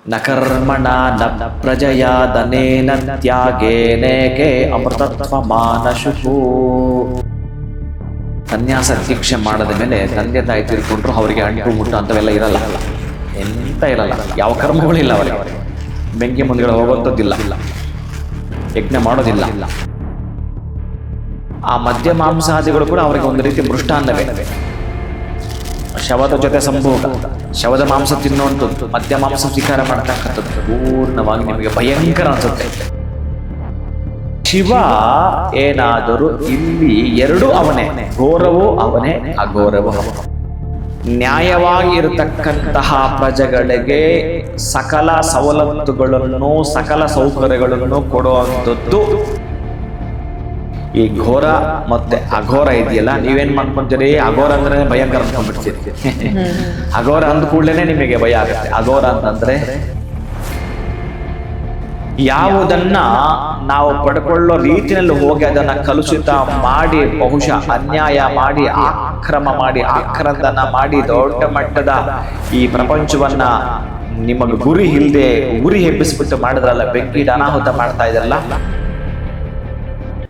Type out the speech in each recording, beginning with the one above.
ನ ಕರ್ಮಣ ನ ಪ್ರಜಯಾ ಧನೇನ ತ್ಯಾಗೇನೇಕೆ ಅಮೃತತ್ವ ಮಾನಶುಹು. ಸನ್ಯಾಸ ದೀಕ್ಷೆ ಮಾಡದ ಮೇಲೆ ತಂದೆ ತಾಯಿ ತೀರ್ಕೊಂಡ್ರು ಅವರಿಗೆ ಅಂಟು ಮುಟ್ಟು ಅಂತವೆಲ್ಲ ಇರಲ್ಲ, ಎಂತ ಇರಲ್ಲ, ಯಾವ ಕರ್ಮಗಳಿಲ್ಲ ಅವರಿಗೆ. ಬೆಂಕಿ ಮುಂದೆಗಳು ಹೋಗುವಂಥದ್ದಿಲ್ಲ, ಯಜ್ಞ ಮಾಡೋದಿಲ್ಲ. ಆ ಮದ್ಯ ಮಾಂಸಾದಿಗಳು ಕೂಡ ಅವರಿಗೆ ಒಂದು ರೀತಿ ಮೃಷ್ಟಾನ್ನವೇ. ಶವದ ಜೊತೆ ಸಂಭೋಗ, ಶವದ ಮಾಂಸ ತಿನ್ನುವಂಥದ್ದು, ಮದ್ಯ ಮಾಂಸ ಸ್ವೀಕಾರ ಮಾಡತಕ್ಕಂಥದ್ದು ಪೂರ್ಣವಾಗಿ ನಿಮಗೆ ಭಯಂಕರ ಅನ್ಸುತ್ತೆ. ಶಿವ ಏನಾದರೂ ಇಲ್ಲಿ ಎರಡು ಅವನೇ, ಘೋರವೂ ಅವನೇ, ಅಘೋರವೂ ಅವನೇ. ನ್ಯಾಯವಾಗಿರತಕ್ಕಂತಹ ಪ್ರಜೆಗಳಿಗೆ ಸಕಲ ಸವಲತ್ತುಗಳನ್ನು ಸಕಲ ಸೌಕರ್ಯಗಳನ್ನು ಕೊಡುವಂಥದ್ದು ಈ ಘೋರ ಮತ್ತೆ ಅಘೋರ ಇದೆಯಲ್ಲ. ನೀವೇನ್ ಮಾಡ್ಕೊಂತೀರಿ, ಅಘೋರ ಅಂದ್ರೆ ಭಯಂಕರ ಅನ್ಕೊಂಡ್ಬಿಡ್ತೀರಿ. ಅಘೋರ ಅಂದ ಕೂಡಲೇ ನಿಮಗೆ ಭಯ ಆಗುತ್ತೆ. ಅಘೋರ ಅಂತಂದ್ರೆ ಯಾವುದನ್ನ ನಾವು ಪಡ್ಕೊಳ್ಳೋ ರೀತಿಯಲ್ಲಿ ಹೋಗಿ ಅದನ್ನ ಕಲುಷಿತ ಮಾಡಿ, ಬಹುಶಃ ಅನ್ಯಾಯ ಮಾಡಿ, ಆಕ್ರಮ ಮಾಡಿ, ಆಕ್ರಂದನ ಮಾಡಿ, ದೊಡ್ಡ ಮಟ್ಟದ ಈ ಪ್ರಪಂಚವನ್ನ ನಿಮಗೆ ಗುರಿ ಇಲ್ಲದೆ ಗುರಿ ಹೆಬ್ಬಿಸ್ಬಿಟ್ಟು ಮಾಡಿದ್ರಲ್ಲ, ಬೆಂಕಿ ಅನಾಹುತ ಮಾಡ್ತಾ ಇದ್ರಲ್ಲ.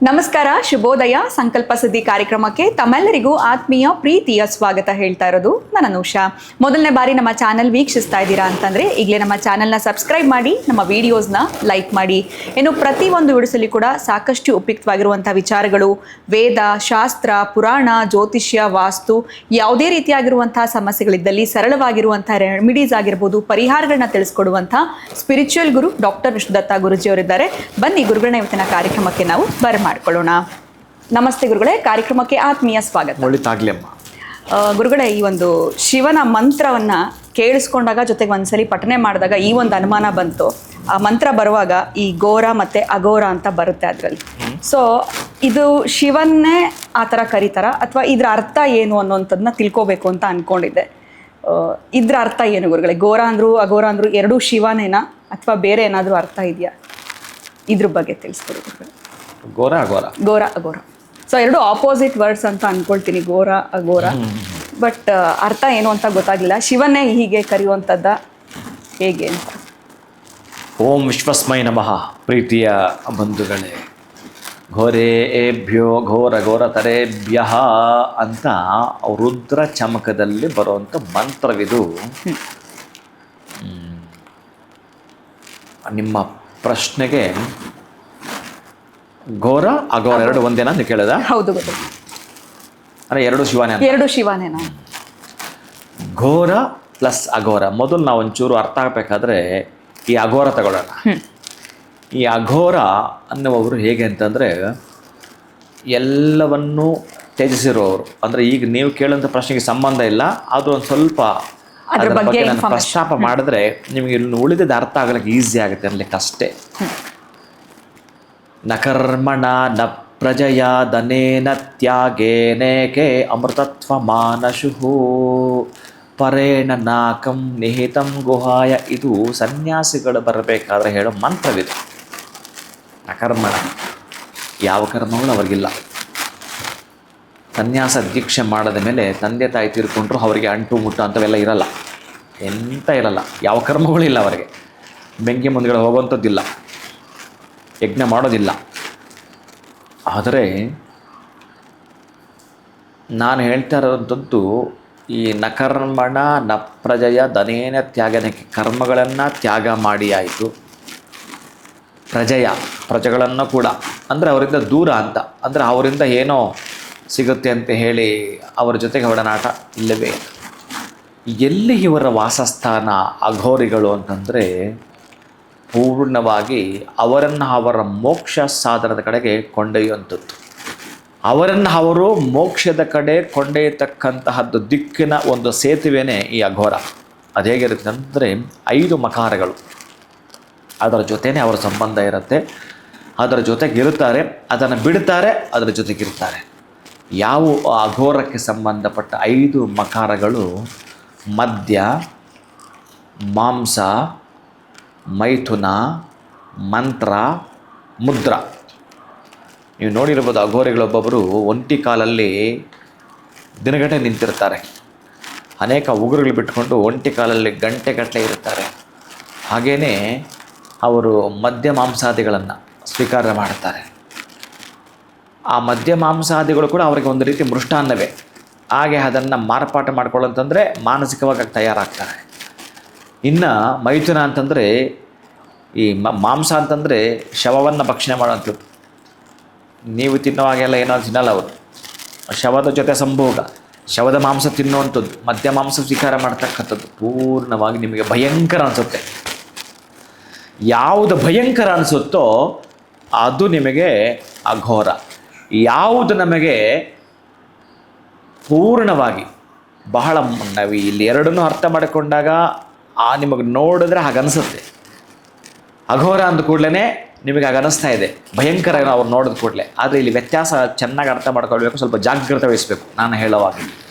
ನಮಸ್ಕಾರ, ಶುಭೋದಯ. ಸಂಕಲ್ಪ ಸುದ್ದಿ ಕಾರ್ಯಕ್ರಮಕ್ಕೆ ತಮ್ಮೆಲ್ಲರಿಗೂ ಆತ್ಮೀಯ ಪ್ರೀತಿಯ ಸ್ವಾಗತ ಹೇಳ್ತಾ ಇರೋದು ನಾನು ಅನುಷಾ. ಮೊದಲನೇ ಬಾರಿ ನಮ್ಮ ಚಾನಲ್ ವೀಕ್ಷಿಸ್ತಾ ಇದ್ದೀರಾ ಅಂತಂದ್ರೆ ಈಗಲೇ ನಮ್ಮ ಚಾನಲ್ನ ಸಬ್ಸ್ಕ್ರೈಬ್ ಮಾಡಿ, ನಮ್ಮ ವಿಡಿಯೋಸ್ನ ಲೈಕ್ ಮಾಡಿ. ಇನ್ನು ಪ್ರತಿಯೊಂದು ವಿಡಿಯೋಸಲ್ಲಿ ಕೂಡ ಸಾಕಷ್ಟು ಉಪಯುಕ್ತವಾಗಿರುವಂಥ ವಿಚಾರಗಳು, ವೇದ, ಶಾಸ್ತ್ರ, ಪುರಾಣ, ಜ್ಯೋತಿಷ್ಯ, ವಾಸ್ತು, ಯಾವುದೇ ರೀತಿಯಾಗಿರುವಂತಹ ಸಮಸ್ಯೆಗಳಿದ್ದಲ್ಲಿ ಸರಳವಾಗಿರುವಂತಹ ರೆಮಿಡೀಸ್ ಆಗಿರ್ಬೋದು, ಪರಿಹಾರಗಳನ್ನ ತಿಳಿಸ್ಕೊಡುವಂಥ ಸ್ಪಿರಿಚುವಲ್ ಗುರು ಡಾಕ್ಟರ್ ವಿಷ್ಣುದತ್ತ ಗುರುಜಿಯವರಿದ್ದಾರೆ. ಬನ್ನಿ ಗುರುಗಳನ್ನ ಇವತ್ತಿನ ಕಾರ್ಯಕ್ರಮಕ್ಕೆ ನಾವು ಮಾಡ್ಕೊಳ್ಳೋಣ. ನಮಸ್ತೆ ಗುರುಗಳೇ, ಕಾರ್ಯಕ್ರಮಕ್ಕೆ ಆತ್ಮೀಯ ಸ್ವಾಗತ. ಗುರುಗಳೇ, ಈ ಒಂದು ಶಿವನ ಮಂತ್ರವನ್ನ ಕೇಳಿಸ್ಕೊಂಡಾಗ, ಜೊತೆಗೆ ಒಂದ್ಸಲಿ ಪಠನೆ ಮಾಡಿದಾಗ ಈ ಒಂದು ಅನುಮಾನ ಬಂತು. ಆ ಮಂತ್ರ ಬರುವಾಗ ಈ ಘೋರ ಮತ್ತೆ ಅಘೋರ ಅಂತ ಬರುತ್ತೆ ಅದರಲ್ಲಿ. ಸೊ ಇದು ಶಿವನ್ನೇ ಆ ಥರ ಕರೀತಾರ ಅಥವಾ ಇದ್ರ ಅರ್ಥ ಏನು ಅನ್ನೋಂಥದ್ದನ್ನ ತಿಳ್ಕೋಬೇಕು ಅಂತ ಅನ್ಕೊಂಡಿದ್ದೆ. ಇದ್ರ ಅರ್ಥ ಏನು ಗುರುಗಳೇ? ಘೋರ ಅಂದ್ರು ಅಘೋರ ಅಂದ್ರು ಎರಡೂ ಶಿವನೇನಾ ಅಥವಾ ಬೇರೆ ಏನಾದರೂ ಅರ್ಥ ಇದೆಯಾ? ಇದ್ರ ಬಗ್ಗೆ ತಿಳಿಸ್ಕೊಡಿ ಗುರುಗಳೇ. ಘೋರ ಅಘೋರ, ಘೋರ ಅಘೋರ, ಸೊ ಎರಡು ಆಪೋಸಿಟ್ ವರ್ಡ್ಸ್ ಅಂತ ಅನ್ಕೊಳ್ತೀನಿ, ಘೋರ ಅಘೋರ. ಬಟ್ ಅರ್ಥ ಏನು ಅಂತ ಗೊತ್ತಾಗಿಲ್ಲ. ಶಿವನೇ ಹೀಗೆ ಕರೆಯುವಂಥದ್ದ ಹೇಗೆ ಅಂತ? ಓಂ ವಿಶ್ವಸ್ಮೈ ನಮಃ. ಪ್ರೀತಿಯ ಬಂಧುಗಳೇ, ಘೋರೇಭ್ಯೋ ಘೋರ ಘೋರತರೇಭ್ಯ ಅಂತ ರುದ್ರ ಚಮಕದಲ್ಲಿ ಬರುವಂಥ ಮಂತ್ರವಿದು. ನಿಮ್ಮ ಪ್ರಶ್ನೆಗೆ ಘೋರ ಅಘೋರ ಎರಡು ಒಂದೇನಾ ಅಂತ ಕೇಳಿದ? ಹೌದು ಗೊತ್ತು. ಅಂದರೆ ಎರಡು ಶಿವನೇ? ಎರಡು ಶಿವನೇನಾ? ಘೋರ ಪ್ಲಸ್ ಅಘೋರ. ಮೊದಲು ನಾವು ಒಂಚೂರು ಅರ್ಥ ಆಗಬೇಕಾದ್ರೆ ಈ ಅಘೋರ ತಗೊಳ್ಳೋಣ. ಈ ಅಘೋರ ಅನ್ನುವವರು ಹೇಗೆ ಅಂತಂದರೆ ಎಲ್ಲವನ್ನೂ ತ್ಯಜಿಸಿರುವವರು. ಅಂದರೆ ಈಗ ನೀವು ಕೇಳೋಂಥ ಪ್ರಶ್ನೆಗೆ ಸಂಬಂಧ ಇಲ್ಲ, ಅದು ಒಂದು ಸ್ವಲ್ಪ ಅದರ ಬಗ್ಗೆ ನಾನು ಪ್ರಸ್ತಾಪ ಮಾಡಿದ್ರೆ ನಿಮಗೆ ಇಲ್ಲಿ ಉಳಿದಿದ್ದ ಅರ್ಥ ಆಗಲಿಕ್ಕೆ ಈಸಿ ಆಗುತ್ತೆ ಅನ್ಲಿಕ್ಕೆ ಅಷ್ಟೇ. ನ ಕರ್ಮಣ ನ ಪ್ರಜಯಾ ಧನೇನ ತ್ಯಾಗೇನೇಕೆ ಅಮೃತತ್ವ ಮಾನಶುಹು ಪರೇಣ ನಾಕಂ ನಿಹಿತಂ ಗುಹಾಯ. ಇದು ಸನ್ಯಾಸಿಗಳು ಬರಬೇಕಾದ್ರೆ ಹೇಳೋ ಮಂತ್ರವಿದು. ನ ಕರ್ಮಣ, ಯಾವ ಕರ್ಮಗಳು ಅವ್ರಿಗಿಲ್ಲ. ಸನ್ಯಾಸ ದೀಕ್ಷೆ ಮಾಡದ ಮೇಲೆ ತಂದೆ ತಾಯಿ ತೀರ್ಕೊಂಡ್ರು ಅವರಿಗೆ ಅಂಟು ಮುಟ್ಟು ಅಂತವೆಲ್ಲ ಇರಲ್ಲ, ಎಂತ ಇರಲ್ಲ, ಯಾವ ಕರ್ಮಗಳಿಲ್ಲ ಅವರಿಗೆ. ಬೆಂಕಿ ಮುಂದೆಗಳು ಹೋಗುವಂಥದ್ದಿಲ್ಲ, ಯಜ್ಞ ಮಾಡೋದಿಲ್ಲ. ಆದರೆ ನಾನು ಹೇಳ್ತಾ ಇರೋಂಥದ್ದು ಈ ನಕರ್ಮಣ ನ ಪ್ರಜಯ ಧನೇನ ತ್ಯಾಗನಕ್ಕೆ, ಕರ್ಮಗಳನ್ನು ತ್ಯಾಗ ಮಾಡಿ ಆಯಿತು. ಪ್ರಜೆಗಳನ್ನು ಕೂಡ ಅಂದರೆ ಅವರಿಂದ ದೂರ ಅಂತ, ಅಂದರೆ ಅವರಿಂದ ಏನೋ ಸಿಗುತ್ತೆ ಅಂತ ಹೇಳಿ ಅವರ ಜೊತೆಗೆ ಒಡನಾಟ ಇಲ್ಲವೇ. ಎಲ್ಲಿ ಇವರ ವಾಸಸ್ಥಾನ ಅಘೋರಿಗಳು ಅಂತಂದರೆ ಪೂರ್ಣವಾಗಿ ಅವರನ್ನು ಅವರ ಮೋಕ್ಷ ಸಾಧನದ ಕಡೆಗೆ ಕೊಂಡೊಯ್ಯುವಂಥದ್ದು. ಅವರನ್ನು ಅವರು ಮೋಕ್ಷದ ಕಡೆ ಕೊಂಡೊಯ್ಯತಕ್ಕಂತಹದ್ದು ದಿಕ್ಕಿನ ಒಂದು ಸೇತುವೆನೇ ಈ ಅಘೋರ. ಅದು ಹೇಗಿರುತ್ತೆ ಅಂದರೆ 5 ಮಕಾರಗಳು, ಅದರ ಜೊತೆನೇ ಅವರ ಸಂಬಂಧ ಇರುತ್ತೆ, ಅದರ ಜೊತೆಗಿರುತ್ತಾರೆ, ಅದನ್ನು ಬಿಡ್ತಾರೆ, ಅದರ ಜೊತೆಗಿರ್ತಾರೆ. ಯಾವ ಅಘೋರಕ್ಕೆ ಸಂಬಂಧಪಟ್ಟ 5 ಮಕಾರಗಳು ಮದ್ಯ, ಮಾಂಸ, ಮೈಥುನ, ಮಂತ್ರ, ಮುದ್ರ. ನೀವು ನೋಡಿರ್ಬೋದು ಅಘೋರಿಗಳೊಬ್ಬೊಬ್ಬರು ಒಂಟಿ ಕಾಲಲ್ಲಿ ದಿನಗಟ್ಟಲೆ ನಿಂತಿರ್ತಾರೆ. ಅನೇಕ ಉಗುರುಗಳು ಬಿಟ್ಕೊಂಡು ಒಂಟಿ ಕಾಲಲ್ಲಿ ಗಂಟೆಗಟ್ಟಲೆ ಇರ್ತಾರೆ. ಹಾಗೆಯೇ ಅವರು ಮದ್ಯ ಮಾಂಸಾದಿಗಳನ್ನು ಸ್ವೀಕಾರ ಮಾಡ್ತಾರೆ. ಆ ಮದ್ಯ ಮಾಂಸಾದಿಗಳು ಕೂಡ ಅವರಿಗೆ ಒಂದು ರೀತಿ ಮೃಷ್ಟಾನ್ನವೇ. ಹಾಗೆ ಅದನ್ನು ಮಾರ್ಪಾಟ ಮಾಡ್ಕೊಳ್ಳೋಂತಂದರೆ ಮಾನಸಿಕವಾಗಿ ತಯಾರಾಗ್ತಾರೆ. ಇನ್ನು ಮೈಥುನ ಅಂತಂದರೆ ಈ ಮಾಂಸ ಅಂತಂದರೆ ಶವವನ್ನು ಭಕ್ಷಣೆ ಮಾಡೋಂಥದ್ದು. ನೀವು ತಿನ್ನುವಾಗೆಲ್ಲ ಏನಾದ್ರು ತಿನ್ನಲ್ಲ ಅವರು. ಶವದ ಜೊತೆ ಸಂಭೋಗ, ಶವದ ಮಾಂಸ ತಿನ್ನುವಂಥದ್ದು, ಮದ್ಯ ಮಾಂಸ ಸ್ವೀಕಾರ ಮಾಡ್ತಕ್ಕಂಥದ್ದು ಪೂರ್ಣವಾಗಿ ನಿಮಗೆ ಭಯಂಕರ ಅನಿಸುತ್ತೆ. ಯಾವುದು ಭಯಂಕರ ಅನಿಸುತ್ತೋ ಅದು ನಿಮಗೆ ಅಘೋರ. ಯಾವುದು ನಮಗೆ ಪೂರ್ಣವಾಗಿ ಬಹಳ ನಾವು ಇಲ್ಲಿ ಎರಡನ್ನೂ ಅರ್ಥ ಮಾಡಿಕೊಂಡಾಗ ನಿಮಗೆ ನೋಡಿದ್ರೆ ಹಾಗನ್ನಿಸುತ್ತೆ. ಅಘೋರ ಅಂದ ಕೂಡಲೇ ನಿಮಗೆ ಹಾಗನ್ನಿಸ್ತಾ ಇದೆ, ಭಯಂಕರ ಅವ್ರು ನೋಡಿದ ಕೂಡಲೇ. ಆದರೆ ಇಲ್ಲಿ ವ್ಯತ್ಯಾಸ ಚೆನ್ನಾಗಿ ಅರ್ಥ ಮಾಡ್ಕೊಳ್ಬೇಕು, ಸ್ವಲ್ಪ ಜಾಗೃತ ವಹಿಸಬೇಕು ನಾನು ಹೇಳೋವಾಗ.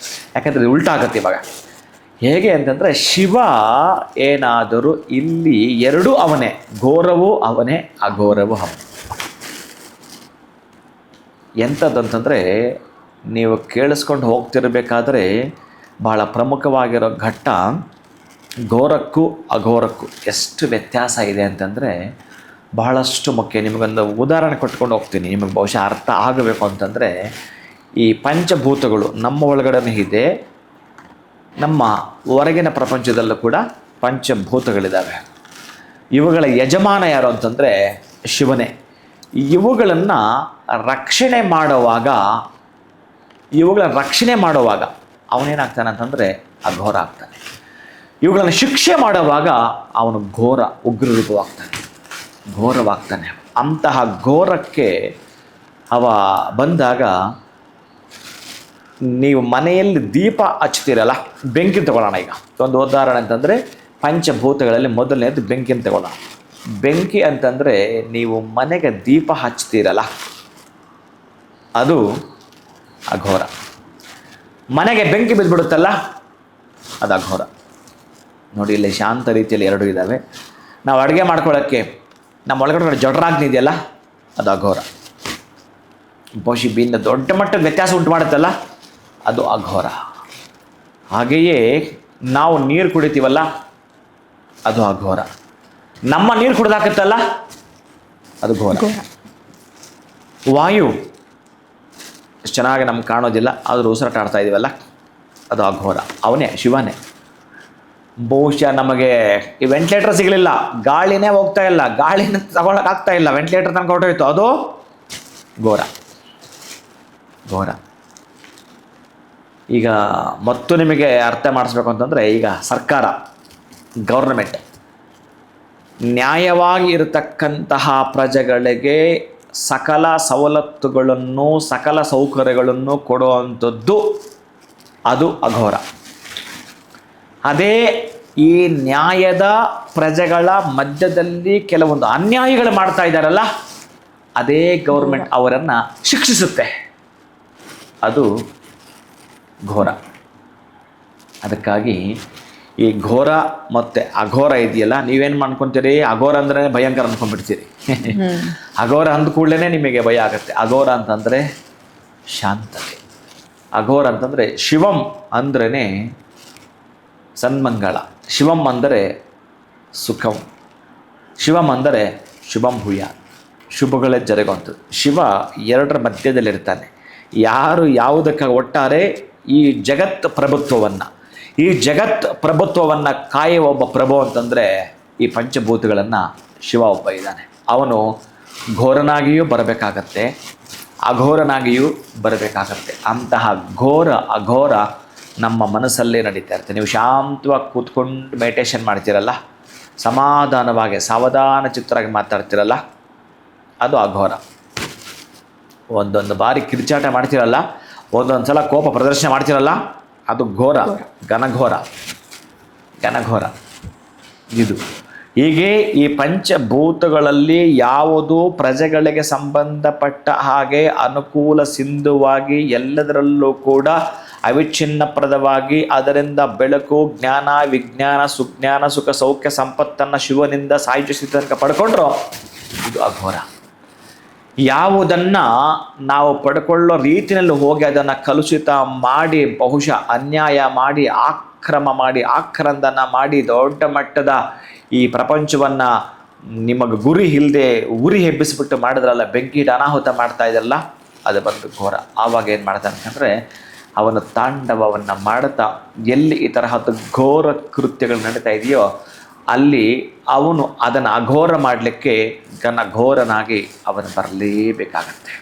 ಯಾಕಂದರೆ ಇದು ಉಲ್ಟಾ ಆಗುತ್ತೆ ಇವಾಗ. ಹೇಗೆ ಅಂತಂದರೆ ಶಿವ ಏನಾದರೂ ಇಲ್ಲಿ ಎರಡೂ ಅವನೇ, ಘೋರವೂ ಅವನೇ, ಅಘೋರವೂ ಅವನೇ. ಎಂಥದ್ದಂತಂದರೆ ನೀವು ಕೇಳಿಸ್ಕೊಂಡು ಹೋಗ್ತಿರಬೇಕಾದ್ರೆ ಬಹಳ ಪ್ರಮುಖವಾಗಿರೋ ಘಟ್ಟ ಘೋರಕ್ಕೂ ಅಘೋರಕ್ಕೂ ಎಷ್ಟು ವ್ಯತ್ಯಾಸ ಇದೆ ಅಂತಂದರೆ ಬಹಳಷ್ಟು ಮುಖ್ಯ. ನಿಮಗೊಂದು ಉದಾಹರಣೆ ಕೊಟ್ಕೊಂಡು ಹೋಗ್ತೀನಿ, ನಿಮಗೆ ಬಹುಶಃ ಅರ್ಥ ಆಗಬೇಕು ಅಂತಂದರೆ, ಈ ಪಂಚಭೂತಗಳು ನಮ್ಮ ಒಳಗಡೆ ಇದೆ, ನಮ್ಮ ಹೊರಗಿನ ಪ್ರಪಂಚದಲ್ಲೂ ಕೂಡ ಪಂಚಭೂತಗಳಿದ್ದಾವೆ. ಇವುಗಳ ಯಜಮಾನ ಯಾರು ಅಂತಂದರೆ ಶಿವನೇ. ಇವುಗಳನ್ನು ರಕ್ಷಣೆ ಮಾಡುವಾಗ ಅವನೇನಾಗ್ತಾನೆ ಅಂತಂದರೆ ಅಘೋರ ಆಗ್ತಾನೆ. ಇವುಗಳನ್ನು ಶಿಕ್ಷೆ ಮಾಡುವಾಗ ಅವನು ಘೋರ ಘೋರವಾಗ್ತಾನೆ. ಅಂತಹ ಘೋರಕ್ಕೆ ಅವ ಬಂದಾಗ ನೀವು ಮನೆಯಲ್ಲಿ ದೀಪ ಹಚ್ತೀರಲ್ಲ, ಬೆಂಕಿ ತಗೊಳ್ಳೋಣ. ಈಗ ಒಂದು ಉದಾಹರಣೆ ಅಂತಂದರೆ ಪಂಚಭೂತಗಳಲ್ಲಿ ಮೊದಲನೇದು ಬೆಂಕಿನ ತಗೊಳ್ಳೋಣ. ಬೆಂಕಿ ಅಂತಂದರೆ ನೀವು ಮನೆಗೆ ದೀಪ ಹಚ್ತೀರಲ್ಲ, ಅದು ಅಘೋರ. ಮನೆಗೆ ಬೆಂಕಿ ಬಿದ್ದುಬಿಡುತ್ತಲ್ಲ, ಅದು ಅಘೋರ. ನೋಡಿ, ಇಲ್ಲಿ ಶಾಂತ ರೀತಿಯಲ್ಲಿ ಎರಡು ಇದ್ದಾವೆ. ನಾವು ಅಡುಗೆ ಮಾಡ್ಕೊಳ್ಳೋಕ್ಕೆ ನಮ್ಮ ಒಳಗಡೆ ಜಠರಾಗ್ನಿ ಇದೆಯಲ್ಲ, ಅದು ಅಘೋರ. ಬಹುಶಃ ದೊಡ್ಡ ಮಟ್ಟದ ವ್ಯತ್ಯಾಸ ಉಂಟು ಮಾಡುತ್ತಲ್ಲ, ಅದು ಅಘೋರ. ಹಾಗೆಯೇ ನಾವು ನೀರು ಕುಡಿತೀವಲ್ಲ, ಅದು ಅಘೋರ. ನಮ್ಮ ನೀರು ಕುಡಿದಾಕತ್ತಲ್ಲ, ಅದು ಘೋರ. ವಾಯು ಎಷ್ಟು ಚೆನ್ನಾಗಿ ನಮ್ಗೆ ಕಾಣೋದಿಲ್ಲ, ಆದರೂ ಉಸಿರಾಟ ಆಡ್ತಾ ಇದೀವಲ್ಲ, ಅದು ಅಘೋರ. ಅವನೇ, ಶಿವನೇ. ಬಹುಶಃ ನಮಗೆ ಈ ವೆಂಟಿಲೇಟರ್ ಸಿಗಲಿಲ್ಲ, ಗಾಳಿನೇ ಹೋಗ್ತಾ ಇಲ್ಲ, ಗಾಳಿನ ತಗೊಳಕ್ಕಾಗ್ತಾ ಇಲ್ಲ, ವೆಂಟಿಲೇಟರ್ ತನಕ ಹೊರಟೋಯ್ತು, ಅದು ಘೋರ. ಈಗ ಮತ್ತು ನಿಮಗೆ ಅರ್ಥ ಮಾಡಿಸ್ಬೇಕು ಅಂತಂದರೆ, ಈಗ ಸರ್ಕಾರ, ಗೌರ್ನಮೆಂಟ್ ನ್ಯಾಯವಾಗಿ ಇರತಕ್ಕಂತಹ ಪ್ರಜೆಗಳಿಗೆ ಸಕಲ ಸವಲತ್ತುಗಳನ್ನು, ಸಕಲ ಸೌಕರ್ಯಗಳನ್ನು ಕೊಡುವಂಥದ್ದು ಅದು ಅಘೋರ. ಅದೇ ಈ ನ್ಯಾಯದ ಪ್ರಜೆಗಳ ಮಧ್ಯದಲ್ಲಿ ಕೆಲವೊಂದು ಅನ್ಯಾಯಗಳು ಮಾಡ್ತಾ ಇದ್ದಾರಲ್ಲ, ಅದೇ ಗೌರ್ಮೆಂಟ್ ಅವರನ್ನು ಶಿಕ್ಷಿಸುತ್ತೆ, ಅದು ಘೋರ. ಅದಕ್ಕಾಗಿ ಈ ಘೋರ ಮತ್ತು ಅಘೋರ ಇದೆಯಲ್ಲ, ನೀವೇನು ಮಾಡ್ಕೊತೀರಿ, ಅಘೋರ ಅಂದ್ರೆ ಭಯಂಕರ ಅಂದ್ಕೊಂಡ್ಬಿಡ್ತೀರಿ. ಅಘೋರ ಅಂದ ಕೂಡಲೇ ನಿಮಗೆ ಭಯ ಆಗುತ್ತೆ. ಅಘೋರ ಅಂತಂದರೆ ಶಾಂತತೆ. ಅಘೋರ ಅಂತಂದರೆ ಶಿವಂ ಅಂದ್ರೇ ಸನ್ಮಂಗಳ, ಶಿವಂ ಅಂದರೆ ಸುಖಂ, ಶಿವಂ ಅಂದರೆ ಶುಭಂ ಭೂಯ, ಶುಭಗಳೇ ಜರುಗುವಂಥದ್ದು. ಶಿವ ಎರಡರ ಮಧ್ಯದಲ್ಲಿರ್ತಾನೆ. ಯಾರು ಯಾವುದಕ್ಕೆ ಒಟ್ಟಾರೆ ಈ ಜಗತ್ ಪ್ರಭುತ್ವವನ್ನು ಕಾಯುವ ಒಬ್ಬ ಪ್ರಭು ಅಂತಂದರೆ ಈ ಪಂಚಭೂತಗಳನ್ನು ಶಿವ ಒಬ್ಬ ಇದ್ದಾನೆ. ಅವನು ಘೋರನಾಗಿಯೂ ಬರಬೇಕಾಗತ್ತೆ, ಅಘೋರನಾಗಿಯೂ ಬರಬೇಕಾಗತ್ತೆ. ಅಂತಹ ಅಘೋರ ನಮ್ಮ ಮನಸ್ಸಲ್ಲೇ ನಡೀತಾ ಇರುತ್ತೆ. ನೀವು ಶಾಂತವಾಗಿ ಕೂತ್ಕೊಂಡು ಮೆಡಿಟೇಷನ್ ಮಾಡ್ತೀರಲ್ಲ, ಸಮಾಧಾನವಾಗಿ ಸಾವಧಾನ ಚಿತ್ತರಾಗಿ ಮಾತಾಡ್ತಿರಲ್ಲ, ಅದು ಅಘೋರ. ಒಂದೊಂದು ಬಾರಿ ಕಿರ್ಚಾಟ ಮಾಡ್ತಿರಲ್ಲ, ಒಂದೊಂದು ಸಲ ಕೋಪ ಪ್ರದರ್ಶನ ಮಾಡ್ತಿರಲ್ಲ, ಅದು ಘೋರ, ಘನಘೋರ. ಇದು ಹೀಗೆ ಈ ಪಂಚಭೂತಗಳಲ್ಲಿ ಯಾವುದು ಪ್ರಜೆಗಳಿಗೆ ಸಂಬಂಧಪಟ್ಟ ಹಾಗೆ ಅನುಕೂಲ ಸಿಂಧುವಾಗಿ ಎಲ್ಲದರಲ್ಲೂ ಕೂಡ ಅವಿಚ್ಛಿನ್ನಪ್ರದವಾಗಿ ಅದರಿಂದ ಬೆಳಕು, ಜ್ಞಾನ, ವಿಜ್ಞಾನ, ಸುಜ್ಞಾನ, ಸುಖ, ಸೌಖ್ಯ, ಸಂಪತ್ತನ್ನು ಶಿವನಿಂದ ಸಾಯುಜ್ಯ ತನಕ ಪಡ್ಕೊಂಡ್ರು, ಇದು ಅಘೋರ. ಯಾವುದನ್ನು ನಾವು ಪಡ್ಕೊಳ್ಳೋ ರೀತಿಯಲ್ಲಿ ಹೋಗಿ ಅದನ್ನು ಕಲುಷಿತ ಮಾಡಿ, ಬಹುಶಃ ಅನ್ಯಾಯ ಮಾಡಿ, ಆಕ್ರಂದನ ಮಾಡಿ, ದೊಡ್ಡ ಮಟ್ಟದ ಈ ಪ್ರಪಂಚವನ್ನು ನಿಮಗೆ ಗುರಿ ಇಲ್ಲದೆ ಉರಿ ಹೆಬ್ಬಿಸ್ಬಿಟ್ಟು ಮಾಡಿದ್ರಲ್ಲ, ಬೆಂಕಿ ಅನಾಹುತ ಮಾಡ್ತಾ ಇದೆಯಲ್ಲ, ಅದು ಬಂದು ಘೋರ. ಆವಾಗ ಏನು ಮಾಡ್ತಾನೆ ಅಂತಂದರೆ ಅವನ ತಾಂಡವವನ್ನು ಮಾಡುತ್ತಾ ಎಲ್ಲಿ ಈ ತರಹದ ಘೋರ ಕೃತ್ಯಗಳು ನಡೀತಾ ಇದೆಯೋ ಅಲ್ಲಿ ಅವನು ಅದನ್ನು ಅಘೋರ ಮಾಡಲಿಕ್ಕೆ ಘೋರನಾಗಿ ಅವನು ಬರಲೇಬೇಕಾಗತ್ತೆ.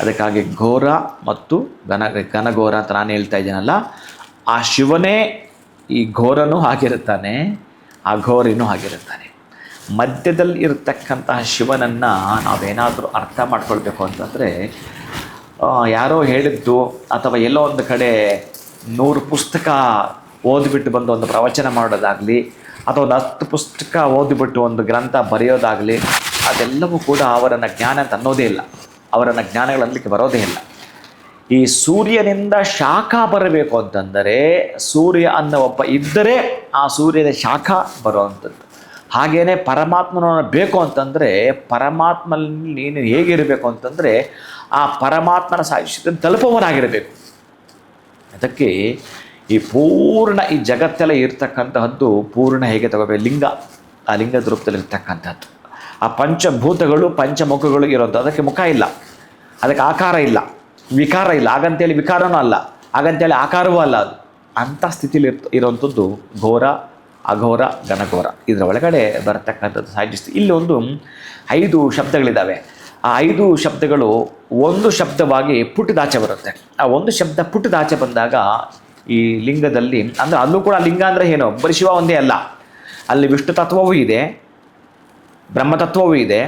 ಅದಕ್ಕಾಗಿ ಘೋರ ಮತ್ತು ಘನಘೋರ ಅಂತ ನಾನು ಹೇಳ್ತಾ ಇದ್ದೀನಲ್ಲ, ಆ ಶಿವನೇ ಈ ಘೋರನೂ ಆಗಿರುತ್ತಾನೆ, ಆ ಘೋರಿನೂ ಆಗಿರುತ್ತಾನೆ. ಮಧ್ಯದಲ್ಲಿ ಇರತಕ್ಕಂತಹ ಶಿವನನ್ನು ನಾವೇನಾದರೂ ಅರ್ಥ ಮಾಡ್ಕೊಳ್ಬೇಕು ಅಂತಂದರೆ, ಯಾರೋ ಹೇಳಿದ್ದು ಅಥವಾ ಎಲ್ಲೋ ಒಂದು ಕಡೆ 100 ಪುಸ್ತಕ ಓದಿಬಿಟ್ಟು ಬಂದು ಒಂದು ಪ್ರವಚನ ಮಾಡೋದಾಗಲಿ ಅಥವಾ ಒಂದು 10 ಪುಸ್ತಕ ಓದಿಬಿಟ್ಟು ಒಂದು ಗ್ರಂಥ ಬರೆಯೋದಾಗಲಿ, ಅದೆಲ್ಲವೂ ಕೂಡ ಅವರನ್ನು ಜ್ಞಾನ ಅಂತ ಅನ್ನೋದೇ ಇಲ್ಲ, ಅವರನ್ನು ಜ್ಞಾನಗಳನ್ನಲಿಕ್ಕೆ ಬರೋದೇ ಇಲ್ಲ. ಈ ಸೂರ್ಯನಿಂದ ಶಾಖ ಬರಬೇಕು ಅಂತಂದರೆ ಸೂರ್ಯ ಅನ್ನೋ ಒಬ್ಬ ಇದ್ದರೆ ಆ ಸೂರ್ಯನ ಶಾಖ ಬರುವಂಥದ್ದು. ಹಾಗೆಯೇ ಪರಮಾತ್ಮನನ್ನು ಬೇಕು ಅಂತಂದರೆ ಪರಮಾತ್ಮನಲ್ಲಿ ನೀನು ಹೇಗಿರಬೇಕು ಅಂತಂದರೆ ಆ ಪರಮಾತ್ಮನ ಸಾಯುಷ್ಯವನ್ನು ತಲುಪುವನಾಗಿರಬೇಕು. ಅದಕ್ಕೆ ಈ ಪೂರ್ಣ ಈ ಜಗತ್ತೆಲ್ಲ ಇರ್ತಕ್ಕಂತಹದ್ದು ಪೂರ್ಣ ಹೇಗೆ ತಗೋಬೇಕು, ಲಿಂಗ, ಆ ಲಿಂಗದ ರೂಪದಲ್ಲಿ ಇರ್ತಕ್ಕಂಥದ್ದು. ಆ ಪಂಚಭೂತಗಳು ಪಂಚಮುಖಗಳು ಇರೋದು, ಅದಕ್ಕೆ ಮುಖ ಇಲ್ಲ, ಅದಕ್ಕೆ ಆಕಾರ ಇಲ್ಲ, ವಿಕಾರ ಇಲ್ಲ. ಹಾಗಂತೇಳಿ ವಿಕಾರನೂ ಅಲ್ಲ, ಹಾಗಂತೇಳಿ ಆಕಾರವೂ ಅಲ್ಲ. ಅದು ಅಂಥ ಸ್ಥಿತಿಲಿ ಇರುವಂಥದ್ದು ಘೋರ, ಅಘೋರ, ಘನಘೋರ. ಇದರ ಒಳಗಡೆ ಬರತಕ್ಕಂಥದ್ದು ಸಾಧಿಸ್ತು. ಇಲ್ಲೊಂದು 5 ಶಬ್ದಗಳಿದ್ದಾವೆ. ಆ 5 ಶಬ್ದಗಳು ಒಂದು ಶಬ್ದವಾಗಿ ಪುಟ್ಟದಾಚೆ ಬರುತ್ತೆ. ಆ ಒಂದು ಶಬ್ದ ಪುಟ್ಟದಾಚೆ ಬಂದಾಗ ಈ ಲಿಂಗದಲ್ಲಿ, ಅಂದರೆ ಅಲ್ಲೂ ಕೂಡ ಲಿಂಗ ಅಂದರೆ ಏನು, ಬರೀ ಶಿವ ಒಂದೇ ಅಲ್ಲ, ಅಲ್ಲಿ ವಿಷ್ಣು ತತ್ವವೂ ಇದೆ, ಬ್ರಹ್ಮತತ್ವವೂ ಇದೆ,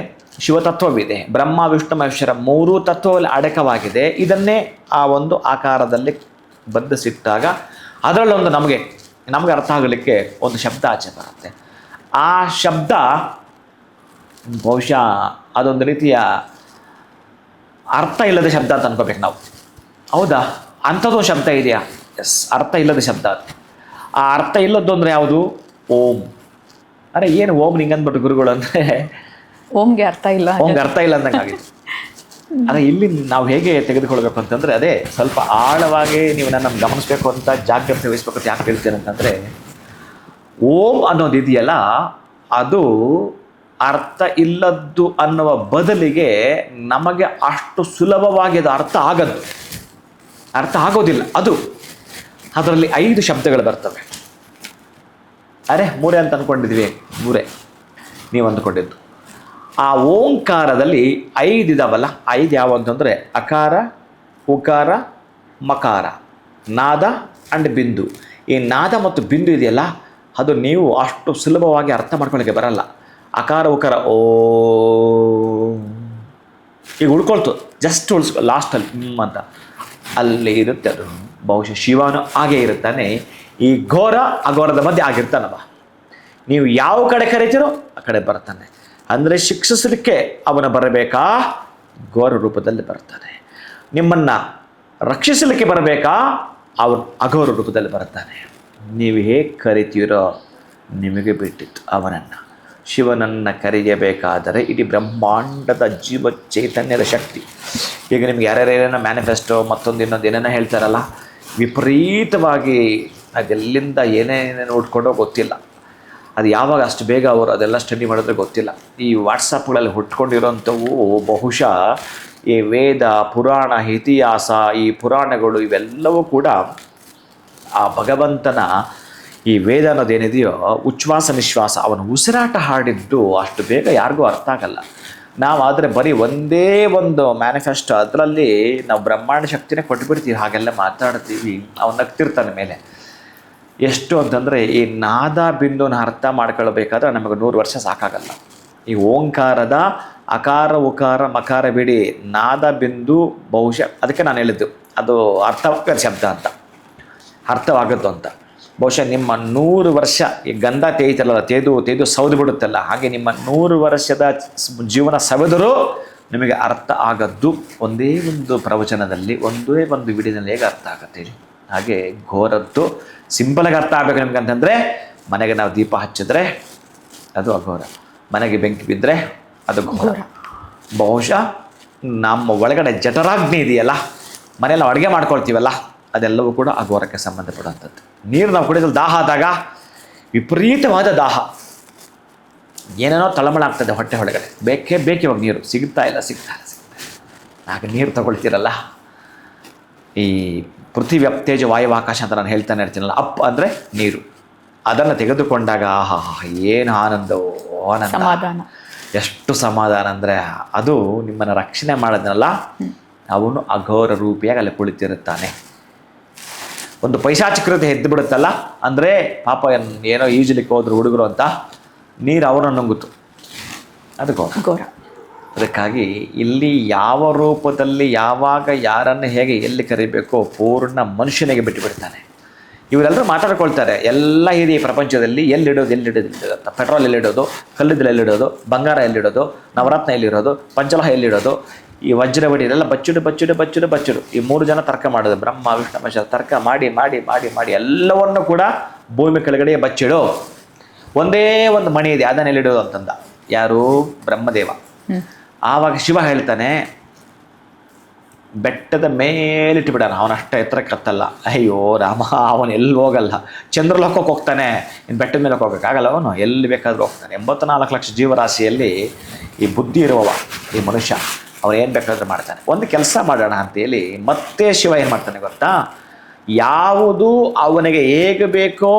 ಶಿವತತ್ವವಿದೆ. ಬ್ರಹ್ಮ ವಿಷ್ಣು ಮಹೇಶ್ವರ 3 ತತ್ವದಲ್ಲಿ ಅಡಕವಾಗಿದೆ. ಇದನ್ನೇ ಆ ಒಂದು ಆಕಾರದಲ್ಲಿ ಬಂಧಿಸಿಟ್ಟಾಗ ಅದರಲ್ಲೊಂದು ನಮಗೆ ಅರ್ಥ ಆಗಲಿಕ್ಕೆ ಒಂದು ಶಬ್ದ ಆಚೆ ಬರುತ್ತೆ. ಆ ಶಬ್ದ ಬಹುಶಃ ಅದೊಂದು ರೀತಿಯ ಅರ್ಥ ಇಲ್ಲದ ಶಬ್ದ ಅಂತ ಅನ್ಕೋಬೇಕು ನಾವು. ಹೌದಾ? ಅಂಥದ್ದು ಶಬ್ದ ಇದೆಯಾ? ಎಸ್, ಅರ್ಥ ಇಲ್ಲದ ಶಬ್ದ ಅದು. ಆ ಅರ್ಥ ಇಲ್ಲದ್ದು ಅಂದರೆ ಯಾವುದು? ಓಂ. ಅರೆ ಏನು ಓಂ ಹಿಂಗಂದ್ಬಿಟ್ಟು ಗುರುಗಳು ಅಂದರೆ ಓಂಗೆ ಅರ್ಥ ಇಲ್ಲ, ಓಂಗೆ ಅರ್ಥ ಇಲ್ಲ ಅಂದಂಗಾಗಿತ್ತು. ಅದೇ ಇಲ್ಲಿ ನಾವು ಹೇಗೆ ತೆಗೆದುಕೊಳ್ಬೇಕು ಅಂತಂದರೆ, ಅದೇ ಸ್ವಲ್ಪ ಆಳವಾಗಿ ನೀವು ನನ್ನ ಗಮನಿಸಬೇಕು ಅಂತ, ಜಾಗ್ರತೆ ವಹಿಸ್ಬೇಕು ಅಂತ ಯಾಕೆ ಹೇಳ್ತೇನೆ ಅಂತಂದರೆ, ಓಂ ಅನ್ನೋದಿದೆಯಲ್ಲ ಅದು ಅರ್ಥ ಇಲ್ಲದ್ದು ಅನ್ನುವ ಬದಲಿಗೆ ನಮಗೆ ಅಷ್ಟು ಸುಲಭವಾಗಿ ಅದು ಅರ್ಥ ಆಗೋದಿಲ್ಲ. ಅದರಲ್ಲಿ 5 ಶಬ್ದಗಳು ಬರ್ತವೆ. ಅರೆ 3 ಅಂತ ಅಂದ್ಕೊಂಡಿದ್ವಿ, 3 ನೀವು ಅಂದ್ಕೊಂಡಿದ್ದು. ಆ ಓಂಕಾರದಲ್ಲಿ 5 ಇದಾವಲ್ಲ, 5 ಯಾವ ಅಂತಂದರೆ ಅಕಾರ, ಉಕಾರ, ಮಕಾರ, ನಾದ ಆ್ಯಂಡ್ ಬಿಂದು. ಈ ನಾದ ಮತ್ತು ಬಿಂದು ಇದೆಯಲ್ಲ, ಅದು ನೀವು ಅಷ್ಟು ಸುಲಭವಾಗಿ ಅರ್ಥ ಮಾಡ್ಕೊಳ್ಳೋಕ್ಕೆ ಬರಲ್ಲ. ಅಕಾರ ಉಕಾರ ಓ ಈಗ ಉಳ್ಕೊಳ್ತು, ಜಸ್ಟ್ ಲಾಸ್ಟಲ್ಲಿ ಅಂತ ಅಲ್ಲಿ ಇರುತ್ತೆ. ಅದು ಬಹುಶಃ ಶಿವನು ಹಾಗೇ ಇರುತ್ತಾನೆ. ಈ ಘೋರ ಅಘೋರದ ಮಧ್ಯೆ ಆಗಿರ್ತಾನವ. ನೀವು ಯಾವ ಕಡೆ ಕರಿತೀರೋ ಆ ಕಡೆ ಬರ್ತಾನೆ. ಅಂದರೆ ಶಿಕ್ಷಿಸಲಿಕ್ಕೆ ಅವನು ಬರಬೇಕಾ? ಘೋರ ರೂಪದಲ್ಲಿ ಬರ್ತಾನೆ. ನಿಮ್ಮನ್ನು ರಕ್ಷಿಸಲಿಕ್ಕೆ ಬರಬೇಕಾ? ಅವನು ಅಘೋರ ರೂಪದಲ್ಲಿ ಬರ್ತಾನೆ. ನೀವು ಹೇಗೆ ಕರಿತೀರೋ ನಿಮಗೆ ಬಿಟ್ಟಿತ್ತು. ಅವನನ್ನು, ಶಿವನನ್ನು ಕರೆಯಬೇಕಾದರೆ ಇಡೀ ಬ್ರಹ್ಮಾಂಡದ ಜೀವ ಚೈತನ್ಯದ ಶಕ್ತಿ. ಈಗ ನಿಮ್ಗೆ ಯಾರ್ಯಾರೇನೋ ಮ್ಯಾನಿಫೆಸ್ಟೋ ಮತ್ತೊಂದು ಇನ್ನೊಂದು ಏನೇನೋ ಹೇಳ್ತಾರಲ್ಲ, ವಿಪರೀತವಾಗಿ ಅದೆಲ್ಲಿಂದ ಏನೇನೇನು ನೋಡ್ಕೊಂಡೋ ಗೊತ್ತಿಲ್ಲ. ಅದು ಯಾವಾಗ ಅಷ್ಟು ಬೇಗ ಅವರು ಅದೆಲ್ಲ ಸ್ಟಡಿ ಮಾಡಿದ್ರೆ ಗೊತ್ತಿಲ್ಲ. ಈ ವಾಟ್ಸಪ್ಗಳಲ್ಲಿ ಹುಟ್ಕೊಂಡಿರೋಂಥವು ಬಹುಶಃ ಈ ವೇದ, ಪುರಾಣ, ಇತಿಹಾಸ, ಈ ಪುರಾಣಗಳು ಇವೆಲ್ಲವೂ ಕೂಡ ಆ ಭಗವಂತನ ಈ ವೇದ ಅನ್ನೋದೇನಿದೆಯೋ ಉಚ್ಛ್ವಾಸ ನಿಶ್ವಾಸ, ಅವನ ಉಸಿರಾಟ ಹಾಡಿದ್ದು ಅಷ್ಟು ಬೇಗ ಯಾರಿಗೂ ಅರ್ಥ ಆಗಲ್ಲ. ನಾವು ಆದರೆ ಬರೀ ಒಂದೇ ಒಂದು ಮ್ಯಾನಿಫೆಸ್ಟೋ ಅದರಲ್ಲಿ ನಾವು ಬ್ರಹ್ಮಾಂಡ ಶಕ್ತಿನೇ ಕೊಟ್ಬಿಡ್ತೀವಿ, ಹಾಗೆಲ್ಲ ಮಾತಾಡ್ತೀವಿ. ಅವನು ನಗ್ತಿರ್ತಾನೆ ಮೇಲೆ. ಎಷ್ಟು ಅಂತಂದರೆ ಈ ನಾದ ಬಿಂದುನ ಅರ್ಥ ಮಾಡ್ಕೊಳ್ಬೇಕಾದ್ರೆ ನಮಗೆ 100 ವರ್ಷ ಸಾಕಾಗಲ್ಲ. ಈ ಓಂಕಾರದ ಅಕಾರ ಉಕಾರ ಮಕಾರ ಬಿಡಿ, ನಾದ ಬಿಂದು ಬಹುಶಃ ಅದಕ್ಕೆ ನಾನು ಹೇಳಿದ್ದು ಅದು ಅರ್ಥವಾಗದ ಶಬ್ದ ಅಂತ, ಅರ್ಥವಾಗದ್ದು ಅಂತ. ಬಹುಶಃ ನಿಮ್ಮ 100 ವರ್ಷ ಈ ಗಂಧ ತೇಯ್ತಲ್ಲ, ತೇದು ಸೌದು ಬಿಡುತ್ತಲ್ಲ, ಹಾಗೆ ನಿಮ್ಮ 100 ವರ್ಷದ ಜೀವನ ಸವೆದರೂ ನಿಮಗೆ ಅರ್ಥ ಆಗದ್ದು ಒಂದೇ ಒಂದು ಪ್ರವಚನದಲ್ಲಿ, ಒಂದೇ ಒಂದು ವಿಡಿಯೋದಲ್ಲಿ ಹೇಗೆ ಅರ್ಥ ಆಗುತ್ತೆ ಹೇಳಿ. ಹಾಗೆ ಘೋರದ್ದು ಸಿಂಪಲಾಗಿ ಅರ್ಥ ಆಗಬೇಕು ನಿಮ್ಗೆ ಅಂತಂದರೆ, ಮನೆಗೆ ನಾವು ದೀಪ ಹಚ್ಚಿದ್ರೆ ಅದು ಅಘೋರ, ಮನೆಗೆ ಬೆಂಕಿ ಬಿದ್ದರೆ ಅದು ಘೋರ. ಬಹುಶಃ ನಮ್ಮ ಒಳಗಡೆ ಜಠರಾಗ್ನಿ ಇದೆಯಲ್ಲ, ಮನೆಯಲ್ಲಿ ನಾವು ಅಡುಗೆ ಮಾಡ್ಕೊಳ್ತೀವಲ್ಲ, ಅದೆಲ್ಲವೂ ಕೂಡ ಅಘೋರಕ್ಕೆ ಸಂಬಂಧಪಡುವಂಥದ್ದು. ನೀರು ನಾವು ಕುಡಿದ್ರೆ ದಾಹ ಆದಾಗ ವಿಪರೀತವಾದ ದಾಹ, ಏನೇನೋ ತಳಮಳ ಆಗ್ತದೆ ಹೊಟ್ಟೆ ಒಳಗಡೆ, ಬೇಕೇ ಇವಾಗ ನೀರು ಸಿಗ್ತಾ ಇಲ್ಲ. ಆಗ ನೀರು ತಗೊಳ್ತೀರಲ್ಲ, ಈ ಪೃಥ್ವಿ ಅಪ್ತೇಜ ವಾಯು ಆಕಾಶ ಅಂತ ನಾನು ಹೇಳ್ತಾನೆ ಇರ್ತೀನಲ್ಲ, ಅಪ್ ಅಂದರೆ ನೀರು, ಅದನ್ನು ತೆಗೆದುಕೊಂಡಾಗ ಆಹಾ ಏನು ಆನಂದವೋ ಆನಂದ, ಸಮಾಧಾನ, ಎಷ್ಟು ಸಮಾಧಾನ ಅಂದರೆ ಅದು ನಿಮ್ಮನ್ನು ರಕ್ಷಣೆ ಮಾಡೋದನ್ನಲ್ಲ, ಅವನು ಅಘೋರ ರೂಪಿಯಾಗಿ ಅಲ್ಲಿ ಕುಳಿತಿರುತ್ತಾನೆ. ಒಂದು ಪೈಶಾಚಿಕೃತಿ ಎದ್ದು ಬಿಡುತ್ತಲ್ಲ, ಅಂದರೆ ಪಾಪ ಏನೋ ಈಜಲಿಕ್ಕೆ ಹೋದ್ರು ಹುಡುಗರು ಅಂತ, ನೀರು ಅವರನ್ನು ನುಂಗುತ್ತು, ಅದು ಘೋರ. ಅದಕ್ಕಾಗಿ ಇಲ್ಲಿ ಯಾವ ರೂಪದಲ್ಲಿ ಯಾವಾಗ ಯಾರನ್ನು ಹೇಗೆ ಎಲ್ಲಿ ಕರಿಬೇಕೋ ಪೂರ್ಣ ಮನುಷ್ಯನಿಗೆ ಬಿಟ್ಟು ಬಿಡ್ತಾನೆ. ಇವರೆಲ್ಲರೂ ಮಾತಾಡ್ಕೊಳ್ತಾರೆ, ಎಲ್ಲ ಇದೆ ಈ ಪ್ರಪಂಚದಲ್ಲಿ, ಎಲ್ಲಿಡೋದು ಅಂತ. ಪೆಟ್ರೋಲ್ ಎಲ್ಲಿಡೋದು, ಕಲ್ಲಿದ್ದಲು ಎಲ್ಲಿಡೋದು, ಬಂಗಾರ ಎಲ್ಲಿಡೋದು, ನವರತ್ನ ಎಲ್ಲಿಡೋದು, ಪಂಚಲೋಹ ಎಲ್ಲಿಡೋದು, ಈ ವಜ್ರವಡಿ ಎಲ್ಲ ಬಚ್ಚುಡು ಈ 3 ಜನ ತರ್ಕ ಮಾಡೋದು, ಬ್ರಹ್ಮ ವಿಷ್ಣು ಮಹೇಶ್ವರ ತರ್ಕ ಮಾಡಿ ಎಲ್ಲವನ್ನು ಕೂಡ ಭೂಮಿ ಕೆಳಗಡೆ ಬಚ್ಚಿಡು. ಒಂದೇ ಒಂದು ಮಣಿ ಇದೆ, ಅದನ್ನ ಎಲ್ಲಿಡೋದು ಅಂತಂದ ಯಾರು? ಬ್ರಹ್ಮದೇವ. ಆವಾಗ ಶಿವ ಹೇಳ್ತಾನೆ, ಬೆಟ್ಟದ ಮೇಲಿಟ್ಟುಬಿಡೋಣ, ಅವನಷ್ಟ ಎತ್ತರಕ್ಕೆ ಹತ್ತಲ್ಲ. ಅಯ್ಯೋ ರಾಮ, ಅವನು ಎಲ್ಲಿ ಹೋಗಲ್ಲ, ಚಂದ್ರಲೋಕಕ್ಕೆ ಹೋಗ್ತಾನೆ, ಇನ್ನು ಬೆಟ್ಟದ ಮೇಲೆ ಹೋಗೋಕ್ಕಾಗಲ್ಲ, ಅವನು ಎಲ್ಲಿ ಬೇಕಾದರೂ ಹೋಗ್ತಾನೆ. 84 ಲಕ್ಷ ಜೀವರಾಶಿಯಲ್ಲಿ ಈ ಬುದ್ಧಿ ಇರುವವ ಈ ಮನುಷ್ಯ, ಅವನು ಏನು ಬೇಕಾದರೂ ಮಾಡ್ತಾನೆ. ಒಂದು ಕೆಲಸ ಮಾಡೋಣ ಅಂತೇಳಿ ಮತ್ತೆ ಶಿವ ಏನು ಮಾಡ್ತಾನೆ ಗೊತ್ತಾ? ಯಾವುದು ಅವನಿಗೆ ಹೇಗೆ ಬೇಕೋ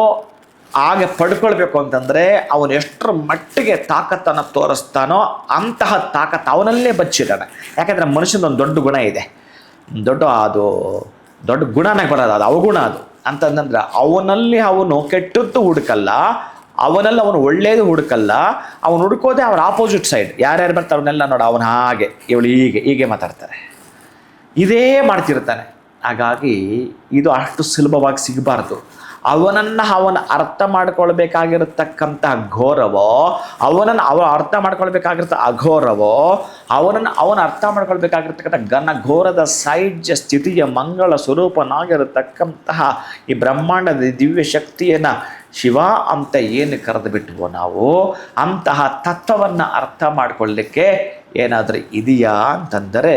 ಹಾಗೆ ಪಡ್ಕೊಳ್ಬೇಕು ಅಂತಂದರೆ ಅವನು ಎಷ್ಟರ ಮಟ್ಟಿಗೆ ತಾಕತ್ತನ್ನು ತೋರಿಸ್ತಾನೋ ಅಂತಹ ತಾಕತ್ತು ಅವನಲ್ಲೇ ಬಚ್ಚಿದ್ದಾನೆ. ಯಾಕಂದರೆ ಮನುಷ್ಯನೊಂದು ದೊಡ್ಡ ಗುಣ ಇದೆ, ದೊಡ್ಡ ಗುಣನಾಗ ಬರೋದು, ಅದು ಅವಗುಣ. ಅದು ಅಂತಂದ್ರೆ ಅವನಲ್ಲಿ ಅವನು ಕೆಟ್ಟದ್ದು ಹುಡುಕಲ್ಲ, ಅವನಲ್ಲಿ ಅವನು ಒಳ್ಳೆಯದು ಹುಡುಕಲ್ಲ, ಅವನು ಹುಡುಕೋದೆ ಅವ್ರ ಆಪೋಸಿಟ್ ಸೈಡ್. ಯಾರ್ಯಾರು ಬರ್ತಾರೆ ಅವನ್ನೆಲ್ಲ ನೋಡು, ಅವನು ಹಾಗೆ, ಇವಳು ಹೀಗೆ ಮಾತಾಡ್ತಾರೆ, ಇದೇ ಮಾಡ್ತಿರ್ತಾನೆ. ಹಾಗಾಗಿ ಇದು ಅಷ್ಟು ಸುಲಭವಾಗಿ ಸಿಗಬಾರ್ದು. ಅವನ ಅರ್ಥ ಮಾಡ್ಕೊಳ್ಬೇಕಾಗಿರತಕ್ಕಂತಹ ಘೋರವೋ, ಅವನ ಅರ್ಥ ಮಾಡ್ಕೊಳ್ಬೇಕಾಗಿರ್ತ ಅಘೋರವೋ, ಅವನ ಅರ್ಥ ಮಾಡ್ಕೊಳ್ಬೇಕಾಗಿರ್ತಕ್ಕಂಥ ಘೋರದ ಸೈಡ್ಯ ಸ್ಥಿತಿಯ ಮಂಗಳ ಸ್ವರೂಪನಾಗಿರತಕ್ಕಂತಹ ಈ ಬ್ರಹ್ಮಾಂಡದ ದಿವ್ಯ ಶಕ್ತಿಯನ್ನು ಶಿವ ಅಂತ ಏನು ಕರೆದು ಬಿಟ್ಟುವೋ ನಾವು, ಅಂತಹ ತತ್ವವನ್ನು ಅರ್ಥ ಮಾಡ್ಕೊಳ್ಳಿಕ್ಕೆ ಏನಾದರೂ ಇದೆಯಾ ಅಂತಂದರೆ,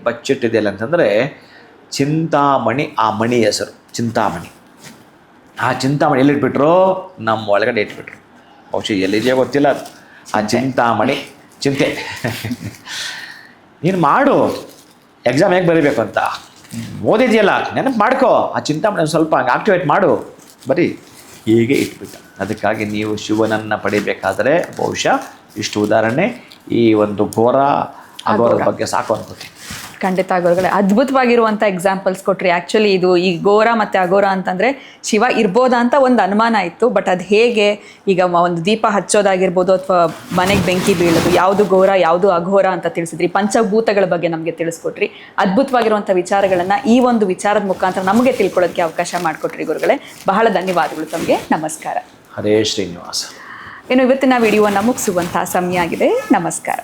ಬಚ್ಚಿಟ್ಟಿದೆಯಲ್ಲ ಅಂತಂದರೆ ಚಿಂತಾಮಣಿ. ಆ ಮಣಿ ಹೆಸರು ಚಿಂತಾಮಣಿ. ಆ ಚಿಂತಾಮಣಿ ಎಲ್ಲಿಟ್ಬಿಟ್ರು? ನಮ್ಮ ಒಳಗಡೆ ಇಟ್ಬಿಟ್ರು. ಬಹುಶಃ ಎಲ್ಲಿದೆಯೋ ಗೊತ್ತಿಲ್ಲ ಅದು. ಆ ಚಿಂತಾಮಣಿ ಚಿಂತೆ ನೀನು ಮಾಡು, ಎಕ್ಸಾಮ್ ಹೇಗೆ ಬರೀಬೇಕು ಅಂತ ಓದಿದೆಯಲ್ಲ, ನೆನಪು ಮಾಡ್ಕೋ. ಆ ಚಿಂತಾಮಣಿ ಸ್ವಲ್ಪ ಹಂಗೆ ಆಕ್ಟಿವೇಟ್ ಮಾಡು, ಬರೀ ಹೀಗೆ ಇಟ್ಬಿಟ್ಟ. ಅದಕ್ಕಾಗಿ ನೀವು ಶಿವನನ್ನು ಪಡಿಬೇಕಾದರೆ ಬಹುಶಃ ಇಷ್ಟು ಉದಾಹರಣೆ ಈ ಒಂದು ಅಘೋರದ ಬಗ್ಗೆ ಸಾಕು ಅನ್ಕೋತೀನಿ. ಖಂಡಿತ ಗುರುಗಳೇ, ಅದ್ಭುತವಾಗಿರುವಂಥ ಎಕ್ಸಾಂಪಲ್ಸ್ ಕೊಟ್ರಿ. ಆ್ಯಕ್ಚುಲಿ ಇದು ಈ ಘೋರ ಮತ್ತು ಅಘೋರ ಅಂತಂದರೆ ಶಿವ ಇರ್ಬೋದಾ ಅಂತ ಒಂದು ಅನುಮಾನ ಇತ್ತು. ಬಟ್ ಅದು ಹೇಗೆ ಈಗ ಒಂದು ದೀಪ ಹಚ್ಚೋದಾಗಿರ್ಬೋದು ಅಥವಾ ಮನೆಗೆ ಬೆಂಕಿ ಬೀಳೋದು, ಯಾವುದು ಘೋರ ಯಾವುದು ಅಘೋರ ಅಂತ ತಿಳಿಸಿದ್ರಿ. ಪಂಚಭೂತಗಳ ಬಗ್ಗೆ ನಮಗೆ ತಿಳಿಸ್ಕೊಟ್ರಿ. ಅದ್ಭುತವಾಗಿರುವಂಥ ವಿಚಾರಗಳನ್ನು ಈ ಒಂದು ವಿಚಾರದ ಮುಖಾಂತರ ನಮಗೆ ತಿಳ್ಕೊಳ್ಳೋದಕ್ಕೆ ಅವಕಾಶ ಮಾಡಿಕೊಟ್ರಿ ಗುರುಗಳೇ. ಬಹಳ ಧನ್ಯವಾದಗಳು ತಮಗೆ. ನಮಸ್ಕಾರ. ಹರೇ ಶ್ರೀನಿವಾಸ. ಇವತ್ತಿನ ವಿಡಿಯೋವನ್ನು ಮುಗಿಸುವಂಥ ಸಮಯ ಆಗಿದೆ. ನಮಸ್ಕಾರ.